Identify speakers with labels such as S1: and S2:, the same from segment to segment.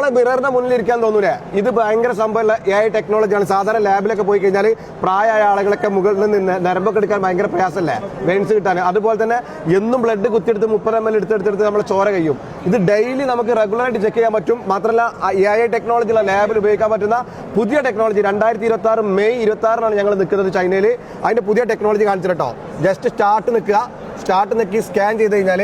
S1: നമ്മളെ മിററിന്റെ മുന്നിൽ ഇരിക്കാൻ തോന്നൂലേ? ഇത് ഭയങ്കര സംഭവമുള്ള AI ടെക്നോളജിയാണ്. സാധാരണ ലാബിലൊക്കെ പോയി കഴിഞ്ഞാൽ പ്രായമായ ആളുകളൊക്കെ മുകളിൽ നിന്ന് നരമ്പൊക്കെ എടുക്കാൻ ഭയങ്കര പ്രയാസമല്ലേ, വെയിൻസ് കിട്ടാൻ. അതുപോലെ തന്നെ എന്നും ബ്ലഡ് കുത്തിയെടുത്ത് 30 ml എടുത്തെടുത്ത് നമ്മൾ ചോര കഴിയും. ഇത് ഡെയിലി നമുക്ക് റെഗുലറായിട്ട് ചെക്ക് ചെയ്യാൻ പറ്റും. മാത്രമല്ല AI ടെക്നോളജിയുള്ള ലാബിൽ ഉപയോഗിക്കാൻ പറ്റുന്ന പുതിയ ടെക്നോളജി 2026 മെയ് 26 ഞങ്ങൾ നിൽക്കുന്നത് ചൈനയിൽ. അതിന്റെ പുതിയ ടെക്നോളജി കാണിച്ചിട്ടോ. ജസ്റ്റ് സ്റ്റാർട്ട് നിൽക്കി സ്കാൻ ചെയ്ത് കഴിഞ്ഞാൽ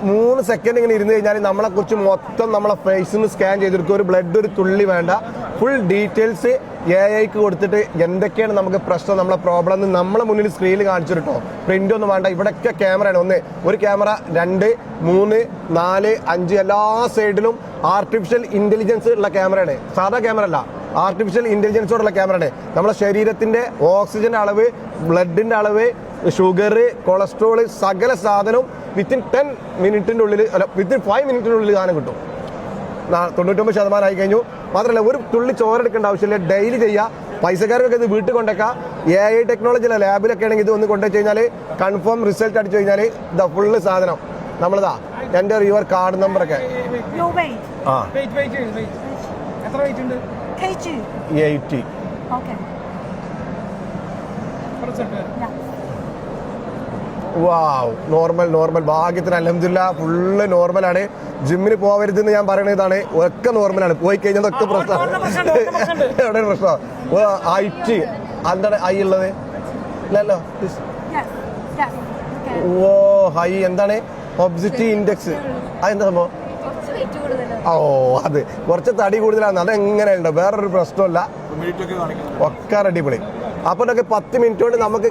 S1: മൂന്ന് സെക്കൻഡ് ഇങ്ങനെ ഇരുന്ന് കഴിഞ്ഞാൽ നമ്മളെ കുറിച്ച് മൊത്തം നമ്മളെ ഫേസിന് സ്കാൻ ചെയ്തെടുക്കും. ഒരു ബ്ലഡ് ഒരു തുള്ളി വേണ്ട, ഫുൾ ഡീറ്റെയിൽസ് AIക്ക് കൊടുത്തിട്ട് എന്തൊക്കെയാണ് നമുക്ക് പ്രശ്നം, നമ്മളെ പ്രോബ്ലം എന്ന് നമ്മളെ മുന്നിൽ സ്ക്രീനിൽ കാണിച്ചിട്ടോ. പ്രിന്റ് ഒന്നും വേണ്ട. ഇവിടെയൊക്കെ ക്യാമറയാണ്. ഒരു ക്യാമറ, 2, 3, 4, 5 എല്ലാ സൈഡിലും ആർട്ടിഫിഷ്യൽ ഇന്റലിജൻസ് ഉള്ള ക്യാമറയാണ്. സാധാ ക്യാമറ അല്ല, ആർട്ടിഫിഷ്യൽ ഇന്റലിജൻസോടുള്ള ക്യാമറയാണ്. നമ്മളെ ശരീരത്തിന്റെ ഓക്സിജന്റെ അളവ്, ബ്ലഡിന്റെ അളവ്, ഷുഗർ, കൊളസ്ട്രോൾ, സകല സാധനവും വിത്തിൻ 10 മിനിറ്റിന്റെ ഉള്ളിൽ, വിത്തിൻ 5 മിനിറ്റിന്റെ ഉള്ളിൽ സാധനം കിട്ടും. 99% ആയി കഴിഞ്ഞു. മാത്രമല്ല ഒരു തുള്ളി ചോരെടുക്കേണ്ട ആവശ്യമില്ല. ഡെയിലി ചെയ്യുക. പൈസക്കാരൊക്കെ ഇത് വീട്ടിൽ കൊണ്ടേക്കാം. AI ടെക്നോളജിയിലെ ലാബിലൊക്കെ ആണെങ്കിൽ ഇത് ഒന്ന് കൊണ്ടുവച്ച് കഴിഞ്ഞാൽ കൺഫേം റിസൾട്ട് അടിച്ചു കഴിഞ്ഞാൽ ഇതാ ഫുള്ള് സാധനം നമ്മളിതാ എൻ്റെ യുവർ കാർഡ് നമ്പറൊക്കെ. ആ 80. വാവ്, നോർമൽ. ഭാഗ്യത്തിന് അൽഹംദുലില്ലാ ഫുള്ള് നോർമലാണ്. ജിമ്മിന് പോവരുതെന്ന് ഞാൻ പറയുന്നത് ഇതാണ്. ഒക്കെ നോർമലാണ്. പോയി കഴിഞ്ഞാൽ ഒക്കെ പ്രശ്നമാണ്. എവിടെ പ്രശ്നം? ഹൈറ്റ് എന്താണ് ഹൈ ഉള്ളത്? ഇല്ലല്ലോ. ഓ ഹൈ എന്താണ്? ഒബ്സിറ്റി ഇൻഡെക്സ്. അതെന്താ സംഭവം? ഓ അത് കുറച്ച് തടി കൂടുതലാണ്. അതെങ്ങനെയുണ്ടോ? വേറൊരു പ്രശ്നമില്ല. ഒക്കെ അടിപൊളി. അപ്പൊ 10 മിനിറ്റ് കൊണ്ട് നമുക്ക്.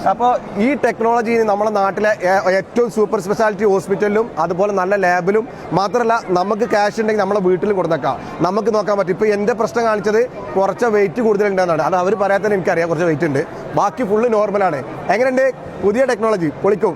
S1: അപ്പോൾ ഈ ടെക്നോളജി നമ്മുടെ നാട്ടിലെ ഏറ്റവും സൂപ്പർ സ്പെഷ്യാലിറ്റി ഹോസ്പിറ്റലിലും അതുപോലെ നല്ല ലാബിലും മാത്രമല്ല നമുക്ക് ക്യാഷ് ഉണ്ടെങ്കിൽ നമ്മളെ വീട്ടിലും കൊടുത്തേക്കാം. നമുക്ക് നോക്കാൻ പറ്റും. ഇപ്പോൾ എൻ്റെ പ്രശ്നം കാണിച്ചത് കുറച്ച് വെയിറ്റ് കൂടുതലുണ്ടെന്നാണ്. അത് അവർ പറയാത്തന്നെ എനിക്കറിയാം കുറച്ച് വെയിറ്റ് ഉണ്ട്. ബാക്കി ഫുള്ള് നോർമലാണ്. എങ്ങനെയുണ്ട് പുതിയ ടെക്നോളജി? പൊളിക്കും.